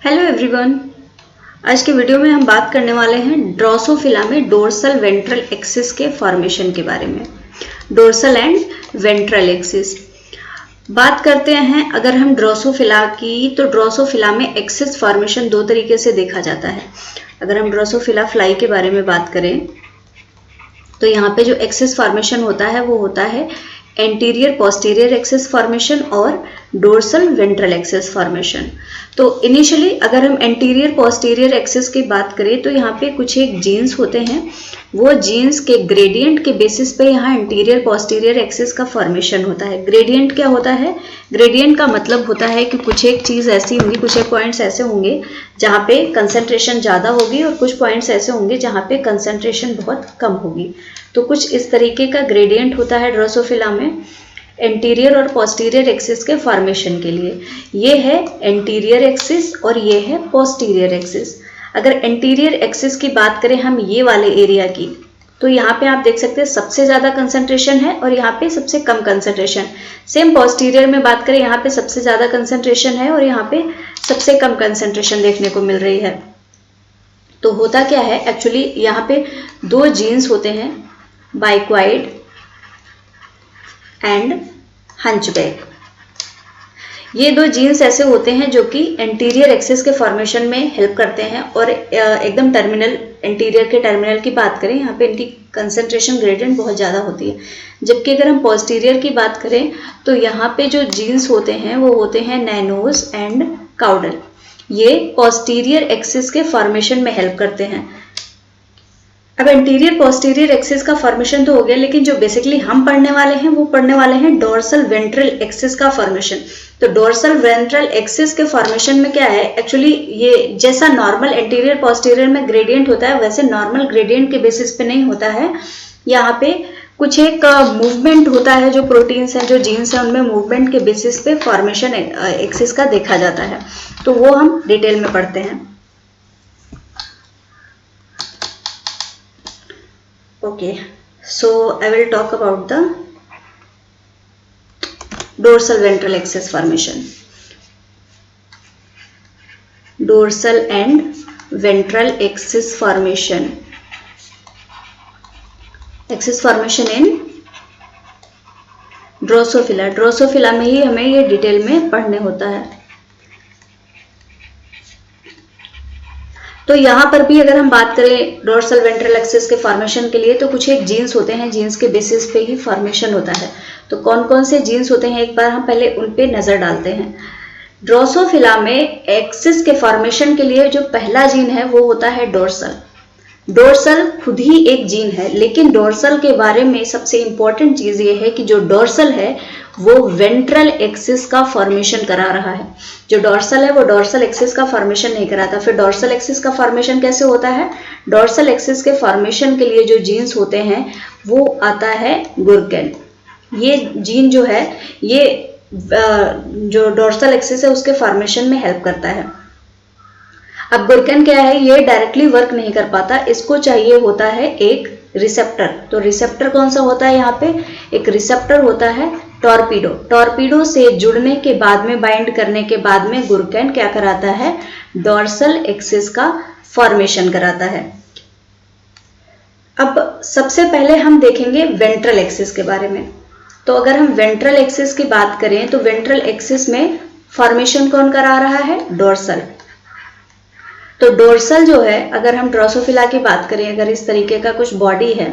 Hello everyone. आज के video में हम बात करने वाले हैं ड्रोसोफिला में डोर्सल वेंट्रल एक्सिस के फॉर्मेशन के बारे में। डोर्सल एंड वेंट्रल एक्सिस बात करते हैं। अगर हम ड्रोसोफिला की, तो ड्रोसोफिला में एक्सिस फॉर्मेशन दो तरीके से देखा जाता है। अगर हम ड्रोसोफिला फ्लाई के बारे में बात करें तो यहाँ पे जो एक्सिस फॉर्मेशन होता है वो होता है एंटीरियर पोस्टीरियर एक्सिस फॉर्मेशन और डोर्सल वेंट्रल एक्सिस फॉर्मेशन। तो इनिशियली अगर हम एंटीरियर पोस्टीरियर एक्सिस की बात करें तो यहाँ पे कुछ एक जीन्स होते हैं, वो जीन्स के ग्रेडियंट के बेसिस पे यहाँ एंटीरियर पोस्टीरियर एक्सिस का फॉर्मेशन होता है। ग्रेडियंट क्या होता है? ग्रेडियंट का मतलब होता है कि कुछ एक चीज़ ऐसी होंगी, कुछ एक पॉइंट्स ऐसे होंगे जहाँ पे कंसंट्रेशन ज़्यादा होगी और कुछ पॉइंट्स ऐसे होंगे जहाँ पे कंसंट्रेशन बहुत कम होगी। तो कुछ इस तरीके का ग्रेडियंट होता है ड्रोसोफिला में एंटीरियर और पोस्टीरियर एक्सिस के फॉर्मेशन के लिए। ये है एंटीरियर एक्सिस और ये है पोस्टीरियर एक्सिस। अगर एंटीरियर एक्सिस की बात करें हम ये वाले एरिया की, तो यहाँ पे आप देख सकते हैं सबसे ज़्यादा कंसंट्रेशन है और यहाँ पे सबसे कम कंसंट्रेशन। सेम पोस्टीरियर में बात करें, यहाँ पे सबसे ज़्यादा कंसंट्रेशन है और यहाँ पे सबसे कम कंसंट्रेशन देखने को मिल रही है। तो होता क्या है एक्चुअली, यहाँ पे दो जीन्स होते हैं, बाइक्वाइड एंड हंचबैक। ये दो जीन्स ऐसे होते हैं जो कि एंटीरियर एक्सिस के फॉर्मेशन में हेल्प करते हैं और एकदम टर्मिनल, एंटीरियर के टर्मिनल की बात करें, यहाँ पे इनकी कंसंट्रेशन ग्रेडियंट बहुत ज़्यादा होती है। जबकि अगर हम पोस्टीरियर की बात करें तो यहाँ पे जो जीन्स होते हैं वो होते हैं नैनोज एंड काउडल। ये पोस्टीरियर एक्सिस के फॉर्मेशन में हेल्प करते हैं। अब एंटीरियर पोस्टीरियर एक्सिस का फॉर्मेशन तो हो गया, लेकिन जो बेसिकली हम पढ़ने वाले हैं वो पढ़ने वाले हैं डोर्सल वेंट्रल एक्सिस का फॉर्मेशन। तो डोर्सल वेंट्रल एक्सिस के फॉर्मेशन में क्या है एक्चुअली, ये जैसा नॉर्मल एंटीरियर पोस्टीरियर में ग्रेडियंट होता है वैसे नॉर्मल ग्रेडियंट के बेसिस पे नहीं होता है। यहाँ पे कुछ एक मूवमेंट होता है, जो प्रोटीन्स हैं, जो जीन्स हैं, उनमें मूवमेंट के बेसिस पे फॉर्मेशन एक्सिस का देखा जाता है। तो वो हम डिटेल में पढ़ते हैं। Okay, so I will talk about the dorsal ventral axis formation. Dorsal and ventral axis formation. Axis formation in Drosophila. Drosophila में ही हमें ये डिटेल में पढ़ने होता है। तो यहाँ पर भी अगर हम बात करें डोर्सल वेंट्रल एक्सिस के फॉर्मेशन के लिए, तो कुछ एक जीन्स होते हैं, जीन्स के बेसिस पे ही फॉर्मेशन होता है। तो कौन कौन से जीन्स होते हैं एक बार हम पहले उन पे नजर डालते हैं। ड्रोसोफिला में एक्सिस के फॉर्मेशन के लिए जो पहला जीन है वो होता है डोर्सल। डोर्सल खुद ही एक जीन है, लेकिन डोर्सल के बारे में सबसे इंपॉर्टेंट चीज ये है कि जो डोर्सल है वो वेंट्रल एक्सिस का फॉर्मेशन करा रहा है। जो डोर्सल है वो डोर्सल एक्सिस का फॉर्मेशन नहीं कराता। फिर डोर्सल एक्सिस का फॉर्मेशन कैसे होता है? डोर्सल एक्सिस के फॉर्मेशन के लिए जो जीन्स होते हैं वो आता है गुरकेन। ये जीन जो है ये जो डोर्सल एक्सिस है उसके फॉर्मेशन में हेल्प करता है। अब गुरकेन क्या है, ये डायरेक्टली वर्क नहीं कर पाता, इसको चाहिए होता है एक रिसेप्टर। तो रिसेप्टर कौन सा होता है यहाँ पे? एक रिसेप्टर होता है टॉर्पीडो। टॉर्पीडो से जुड़ने के बाद में, बाइंड करने के बाद में गुरकेन क्या कराता है? डोर्सल एक्सिस का फॉर्मेशन कराता है। अब सबसे पहले हम देखेंगे वेंट्रल एक्सिस के बारे में। तो अगर हम वेंट्रल एक्सिस की बात करें तो वेंट्रल एक्सिस में फॉर्मेशन कौन करा रहा है? डोर्सल। तो डोर्सल जो है, अगर हम ड्रोसोफिला की बात करें, अगर इस तरीके का कुछ बॉडी है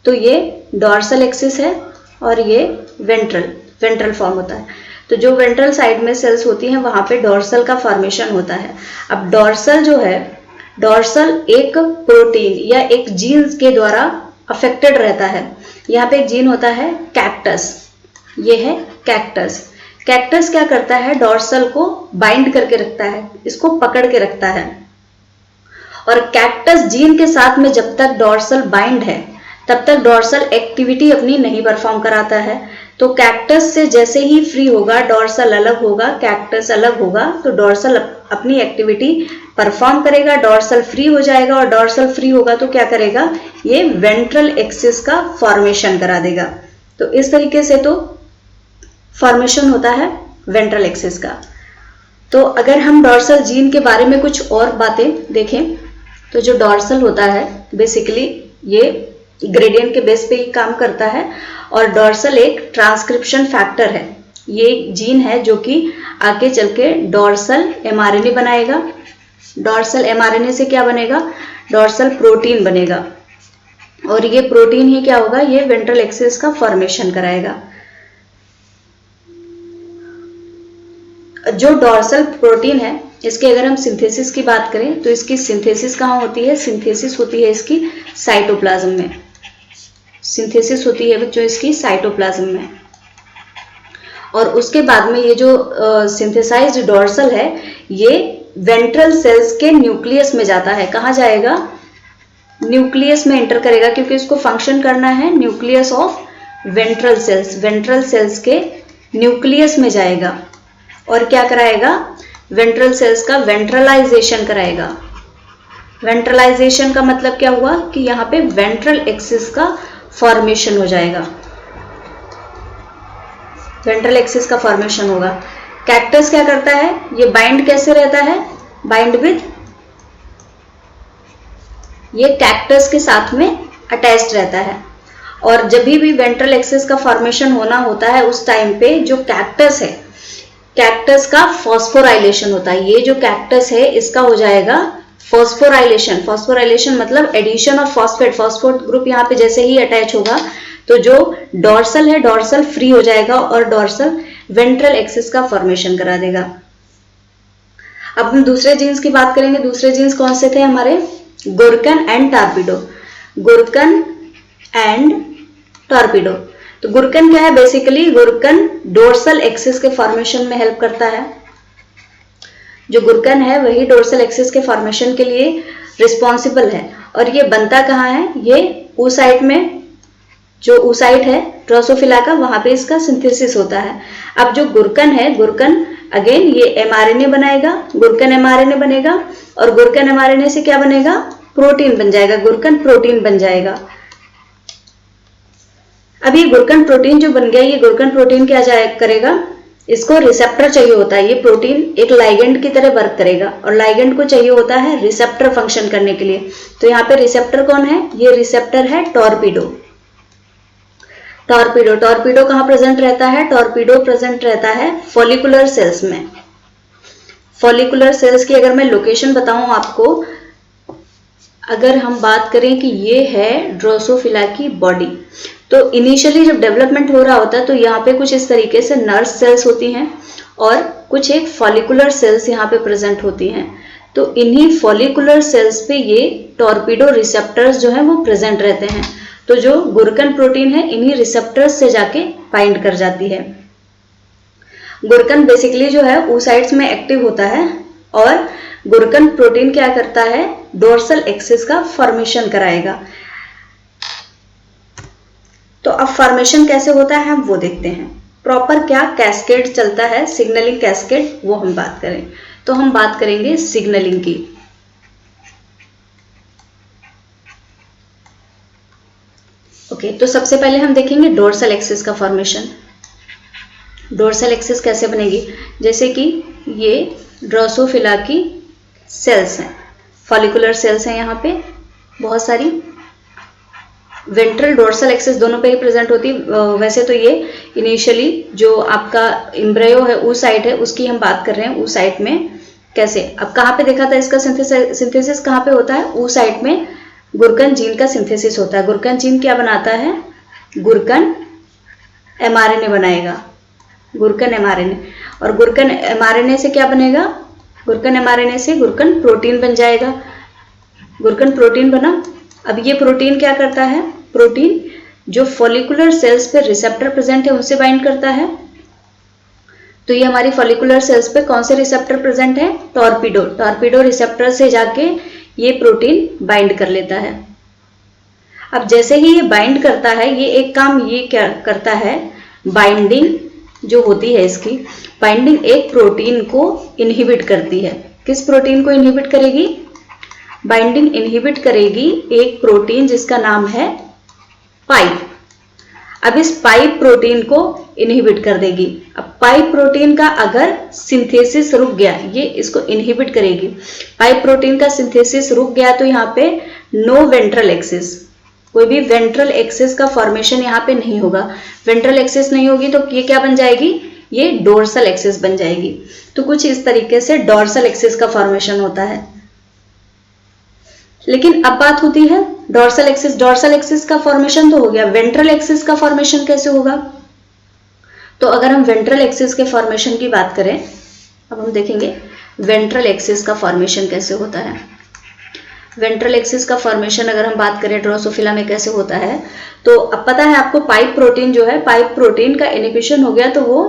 तो ये डोर्सल एक्सिस है और ये वेंट्रल फॉर्म होता है। तो जो वेंट्रल साइड में सेल्स होती हैं वहां पे डोर्सल का फॉर्मेशन होता है। अब डोर्सल जो है, डोर्सल एक प्रोटीन या एक जीन के द्वारा अफेक्टेड रहता है। यहाँ पे एक जीन होता है कैक्टस, ये है कैक्टस। कैक्टस क्या करता है? डोर्सल को बाइंड करके रखता है, इसको पकड़ के रखता है। और कैक्टस जीन के साथ में जब तक डोर्सल बाइंड है तब तक डोर्सल एक्टिविटी अपनी नहीं परफॉर्म कराता है। तो कैक्टस से जैसे ही फ्री होगा, डोर्सल अलग होगा, कैक्टस अलग होगा, तो डोर्सल अपनी एक्टिविटी परफॉर्म करेगा, डोर्सल फ्री हो जाएगा और डोर्सल फ्री होगा तो क्या करेगा? ये वेंट्रल एक्सिस का फॉर्मेशन करा देगा। तो इस तरीके से तो फॉर्मेशन होता है वेंट्रल एक्सिस का। तो अगर हम डॉर्सल जीन के बारे में कुछ और बातें देखें तो जो डॉर्सल होता है बेसिकली ये ग्रेडियंट के बेस पे ही काम करता है और डॉर्सल एक ट्रांसक्रिप्शन फैक्टर है। ये एक जीन है जो कि आगे चल के डॉर्सल एमआरएनए बनाएगा। डॉर्सल एमआरएनए से क्या बनेगा? डॉर्सल प्रोटीन बनेगा और ये प्रोटीन ही क्या होगा? ये वेंट्रल एक्सिस का फॉर्मेशन कराएगा। जो डॉर्सल प्रोटीन है इसके अगर हम सिंथेसिस की बात करें तो इसकी सिंथेसिस कहाँ होती है? सिंथेसिस होती है इसकी साइटोप्लाज्म में। सिंथेसिस होती है बच्चों इसकी साइटोप्लाज्म में। और उसके बाद में ये जो सिंथेसाइज्ड डॉर्सल है ये वेंट्रल सेल्स के न्यूक्लियस में जाता है। कहाँ जाएगा? न्यूक्लियस में एंटर करेगा क्योंकि इसको फंक्शन करना है nucleus of ventral cells. Ventral cells के न्यूक्लियस में जाएगा और क्या कराएगा? वेंट्रल सेल्स का वेंट्रलाइजेशन कराएगा। वेंट्रलाइजेशन का मतलब क्या हुआ कि यहाँ पे वेंट्रल एक्सिस का फॉर्मेशन हो जाएगा। वेंट्रल एक्सिस का फॉर्मेशन होगा। कैक्टस क्या करता है? ये बाइंड कैसे रहता है? बाइंड विद, ये कैक्टस के साथ में अटैच्ड रहता है और जब भी वेंट्रल एक्सिस का फॉर्मेशन होना होता है उस टाइम पे जो कैक्टस है, कैक्टस का फॉस्फोराइलेशन होता है। ये जो कैक्टस है इसका हो जाएगा फॉस्फोराइलेशन। फॉस्फोराइलेशन मतलब addition of phosphate. Phosphate group यहाँ पे जैसे ही अटैच होगा तो जो डॉर्सल है डॉर्सल फ्री हो जाएगा और डॉर्सल वेंट्रल एक्सिस का फॉर्मेशन करा देगा। अब हम दूसरे जीन्स की बात करेंगे। दूसरे जीन्स कौन से थे हमारे? Gurken and torpedo. Gurken and torpedo. तो गुरकन क्या है? बेसिकली गुरकन डोर्सल एक्सिस के फॉर्मेशन में हेल्प करता है। जो गुरकन है वही डोर्सल एक्सिस के फॉर्मेशन के लिए रिस्पॉन्सिबल है और ये बनता कहाँ है? ये oocyte में, जो oocyte है ड्रोसोफिला का, वहां पे इसका सिंथेसिस होता है। अब जो गुरकन है, गुरकन अगेन ये एमआरएनए बनाएगा। गुरकन एमआरएनए बनेगा और गुरकन एमआरएनए से क्या बनेगा? प्रोटीन बन जाएगा। गुरकन प्रोटीन बन जाएगा। अब ये गुरकन प्रोटीन जो बन गया, ये गुरकन प्रोटीन क्या करेगा? इसको रिसेप्टर चाहिए होता है। ये प्रोटीन एक लाइगेंड की तरह वर्क करेगा और लाइगेंड को चाहिए होता है रिसेप्टर फंक्शन करने के लिए। तो यहाँ पे रिसेप्टर कौन है? ये रिसेप्टर है टॉर्पिडो। टॉर्पिडो, टॉर्पिडो कहाँ प्रेजेंट रहता है? टॉर्पिडो प्रेजेंट रहता है फॉलिकुलर सेल्स में। फॉलिकुलर सेल्स की अगर मैं लोकेशन बताऊं आपको, अगर हम बात करें कि ये है ड्रोसोफिला की बॉडी, तो इनिशियली जब डेवलपमेंट हो रहा होता है तो यहाँ पे कुछ इस तरीके से नर्व सेल्स होती हैं और कुछ एक फॉलिकुलर सेल्स यहाँ पे प्रेजेंट होती हैं। तो इन्हीं फॉलिकुलर सेल्स पे ये टॉर्पिडो रिसेप्टर्स जो है वो प्रेजेंट रहते हैं। तो जो गुरकन प्रोटीन है इन्हीं रिसेप्टर्स से जाके बाइंड कर जाती है। गुरकन बेसिकली जो है oocytes में एक्टिव होता है और गुरकन प्रोटीन क्या करता है? डोर्सल एक्सिस का फॉर्मेशन कराएगा। तो अब फॉर्मेशन कैसे होता है हम वो देखते हैं। प्रॉपर क्या कैस्केड चलता है, सिग्नलिंग कैस्केड, वो हम बात करें तो हम बात करेंगे सिग्नलिंग की। ओके, तो सबसे पहले हम देखेंगे डोर्सल एक्सिस का फॉर्मेशन। डोर्सल एक्सिस कैसे बनेगी? जैसे कि ये ड्रोसोफिला की सेल्स हैं, फॉलिकुलर सेल्स हैं यहाँ पे बहुत सारी। वेंट्रल डोर्सल एक्सिस दोनों पे ही प्रेजेंट होती है। वैसे तो ये इनिशियली जो आपका एम्ब्रियो है oocyte है उसकी हम बात कर रहे हैं। oocyte में कैसे, अब कहाँ पे देखा था इसका सिंथेसिस कहाँ पे होता है? oocyte में गुरकन जीन का सिंथेसिस होता है। गुरकन जीन क्या बनाता है? गुरकन एमआरएनए बनाएगा। गुरकन एमआरएनए, और गुरकन एमआरएनए से क्या बनेगा? गुरकन एमआरएनए से गुरकन प्रोटीन बन जाएगा। गुरकन प्रोटीन बना। अब ये प्रोटीन क्या करता है? प्रोटीन जो फॉलिकुलर सेल्स पे रिसेप्टर प्रेजेंट है उनसे बाइंड करता है। तो ये हमारी फॉलिकुलर सेल्स पे कौन से रिसेप्टर प्रेजेंट है? टॉर्पिडो। टॉर्पिडो रिसेप्टर से जाके ये प्रोटीन बाइंड कर लेता है। अब जैसे ही ये बाइंड करता है, ये एक काम ये क्या करता है? बाइंडिंग जो होती है इसकी, बाइंडिंग एक प्रोटीन को इनहिबिट करती है। किस प्रोटीन को इनहिबिट करेगी? बाइंडिंग इनहिबिट करेगी एक प्रोटीन जिसका नाम है पाइप। अब इस पाइप प्रोटीन को इनहिबिट कर देगी। अब पाइप प्रोटीन का अगर सिंथेसिस रुक गया, ये इसको इनहिबिट करेगी। पाइप प्रोटीन का सिंथेसिस रुक गया तो यहाँ पे नो वेंट्रल एक्सिस, कोई भी वेंट्रल एक्सिस का फॉर्मेशन यहाँ पे नहीं होगा। वेंट्रल एक्सिस नहीं होगी तो ये क्या बन जाएगी, ये डोर्सल एक्सिस बन जाएगी। तो कुछ इस तरीके से डोर्सल एक्सिस का फॉर्मेशन होता है। लेकिन अब बात होती है डोर्सल एक्सिस का फॉर्मेशन तो हो गया, वेंट्रल एक्सिस का फॉर्मेशन कैसे होगा। तो अगर हम वेंट्रल एक्सिस के फॉर्मेशन की बात करें, अब हम देखेंगे वेंट्रल एक्सिस का फॉर्मेशन कैसे होता है। वेंट्रल एक्सिस का फॉर्मेशन अगर हम बात करें ड्रोसोफिला में कैसे होता है, तो अब पता है आपको पाइप प्रोटीन जो है, पाइप प्रोटीन का इनहिबिशन हो गया तो वो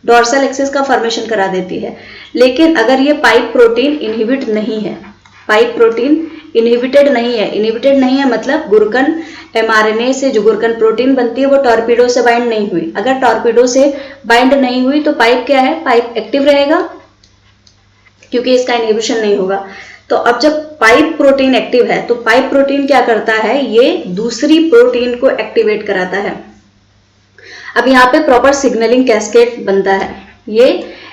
डोर्सल एक्सिस का फॉर्मेशन करा देती है। लेकिन अगर ये पाइप प्रोटीन इनहिबिट नहीं है, पाइप प्रोटीन इनहिबिटेड नहीं है मतलब गुरकन mRNA से जो गुरकन प्रोटीन बनती है वो टॉर्पीडो से बाइंड नहीं हुई। अगर टॉर्पीडो से बाइंड नहीं हुई तो पाइप क्या है, पाइप एक्टिव रहेगा क्योंकि इसका इनहिबिशन नहीं होगा। तो अब जब पाइप प्रोटीन एक्टिव है तो पाइप प्रोटीन क्या करता है, ये दूसरी प्रोटीन को एक्टिवेट कराता है। अब यहाँ पे प्रॉपर सिग्नलिंग कैस्केड बनता है, ये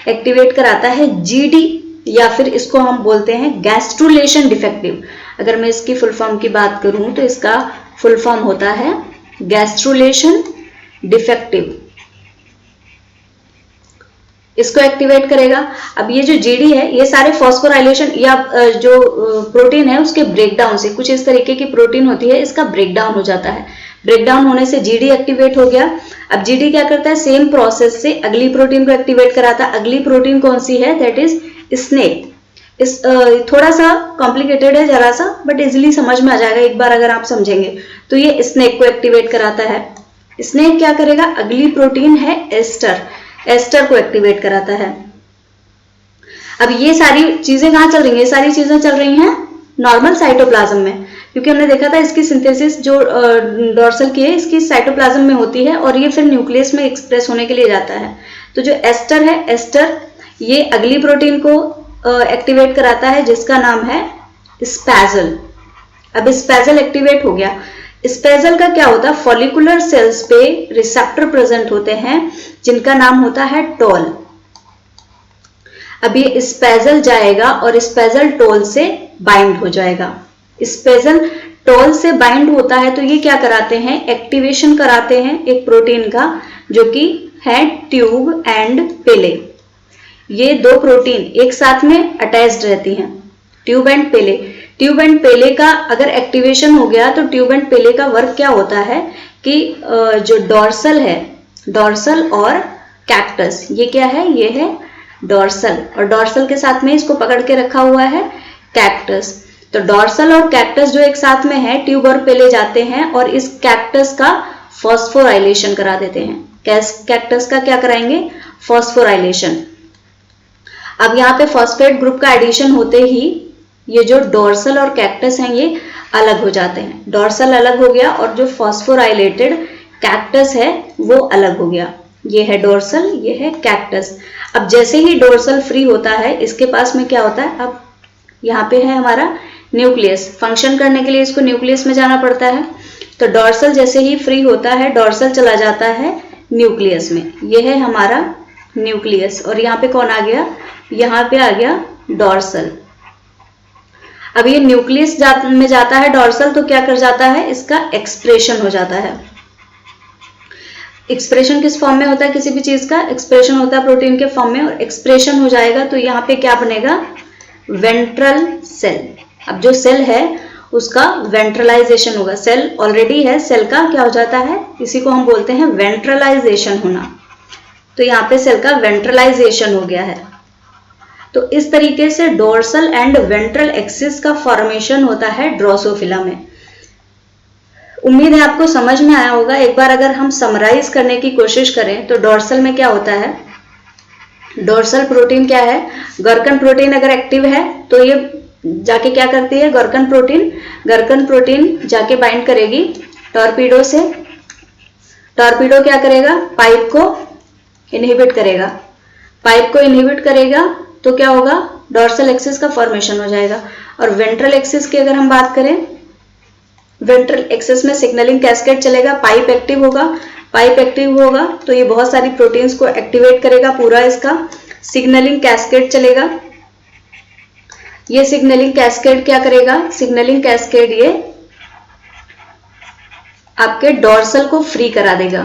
एक्टिवेट कराता है जीडी या फिर इसको हम बोलते हैं गैस्ट्रुलेशन डिफेक्टिव। अगर मैं इसकी फुल फॉर्म की बात करूं तो इसका फुल फॉर्म होता है गैस्ट्रुलेशन डिफेक्टिव, इसको एक्टिवेट करेगा। अब ये जो जीडी है ये सारे फॉस्फोराइलेशन या जो प्रोटीन है उसके ब्रेकडाउन से, कुछ इस तरीके की प्रोटीन होती है इसका ब्रेकडाउन हो जाता है। ब्रेकडाउन होने से जीडी एक्टिवेट हो गया। अब जीडी क्या करता है, सेम प्रोसेस से अगली प्रोटीन को एक्टिवेट कराता है। अगली प्रोटीन कौन सी है, दैट इज स्नेक। इस थोड़ा सा कॉम्प्लिकेटेड है जरा सा, बट इजिली समझ में आ जाएगा एक बार अगर आप समझेंगे। तो ये स्नेक को एक्टिवेट कराता है। स्नेक क्या करेगा, अगली प्रोटीन है एस्टर को एक्टिवेट कराता है। अब ये सारी चीजें कहाँ चल रही हैं, ये सारी चीजें चल रही हैं नॉर्मल साइटोप्लाज्म में, क्योंकि हमने देखा था इसकी सिंथेसिस जो डोर्सल की है इसकी साइटोप्लाज्म में होती है और ये फिर न्यूक्लियस में एक्सप्रेस होने के लिए जाता है। तो जो एस्टर है, एस्टर ये अगली प्रोटीन को एक्टिवेट कराता है जिसका नाम है स्पैजल। अब स्पैजल एक्टिवेट हो गया। स्पैजल का क्या होता है, फॉलिकुलर सेल्स पे रिसेप्टर प्रेजेंट होते हैं जिनका नाम होता है टोल। अब ये स्पैजल जाएगा और स्पैजल टोल से बाइंड हो जाएगा। स्पैजल टोल से बाइंड होता है तो ये क्या कराते हैं, एक्टिवेशन कराते हैं एक प्रोटीन का जो कि है ट्यूब एंड पेले। ये दो प्रोटीन एक साथ में अटैच्ड रहती हैं, tube and pelle. Tube and pelle का अगर एक्टिवेशन हो गया तो ट्यूब एंड पेले का वर्क क्या होता है कि जो डोर्सल है, डोर्सल और कैक्टस, ये क्या है, ये है डोर्सल और डोर्सल के साथ में इसको पकड़ के रखा हुआ है कैक्टस। तो डोर्सल और कैक्टस जो एक साथ में है, ट्यूब और पेले जाते हैं और इस कैक्टस का फॉस्फोराइलेशन करा देते हैं। कैक्टस का क्या कराएंगे, फॉस्फोराइलेशन। अब यहाँ पे फॉस्फेट ग्रुप का एडिशन होते ही ये जो डोर्सल और कैक्टस हैं ये अलग हो जाते हैं। डोर्सल अलग हो गया और जो फॉस्फोराइलेटेड कैक्टस है वो अलग हो गया। ये है डोर्सल, ये है कैक्टस। अब जैसे ही डोर्सल फ्री होता है इसके पास में क्या होता है, अब यहाँ पे है हमारा न्यूक्लियस। फंक्शन करने के लिए इसको न्यूक्लियस में जाना पड़ता है। तो डोर्सल जैसे ही फ्री होता है डोर्सल चला जाता है न्यूक्लियस में। ये है हमारा न्यूक्लियस और यहाँ पे कौन आ गया, यहाँ पे आ गया डोर्सल। अब ये न्यूक्लियस में जाता है डोर्सल तो क्या कर जाता है, इसका एक्सप्रेशन हो जाता है। एक्सप्रेशन किस फॉर्म में होता है, किसी भी चीज का एक्सप्रेशन होता है प्रोटीन के फॉर्म में, और एक्सप्रेशन हो जाएगा तो यहाँ पे क्या बनेगा, वेंट्रल सेल। अब जो सेल है उसका वेंट्रलाइजेशन होगा। सेल ऑलरेडी है, सेल का क्या हो जाता है, इसी को हम बोलते हैं वेंट्रलाइजेशन होना। तो यहाँ पे सेल का वेंट्रलाइजेशन हो गया है। तो इस तरीके से डोर्सल एंड वेंट्रल एक्सिस का फॉर्मेशन होता है ड्रोसोफिला में। उम्मीद है आपको समझ में आया होगा। एक बार अगर हम समराइज करने की कोशिश करें तो डोर्सल में क्या होता है, डोर्सल प्रोटीन क्या है, गर्कन प्रोटीन अगर एक्टिव है तो ये जाके क्या करती है, गर्कन प्रोटीन जाके बाइंड करेगी टॉर्पीडो से। टॉर्पीडो क्या करेगा, पाइप को इनहिबिट करेगा। पाइप को इनहिबिट करेगा तो क्या होगा, डोर्सल एक्सिस का फॉर्मेशन हो जाएगा। और वेंट्रल एक्सिस की अगर हम बात करें, वेंट्रल एक्सिस में सिग्नलिंग कैस्केड चलेगा, पाइप एक्टिव होगा, पाइप एक्टिव होगा तो ये बहुत सारी प्रोटीन्स को एक्टिवेट करेगा, पूरा इसका सिग्नलिंग कैस्केड चलेगा। ये सिग्नलिंग कैस्केड क्या करेगा, सिग्नलिंग कैस्केड ये आपके डोर्सल को फ्री करा देगा।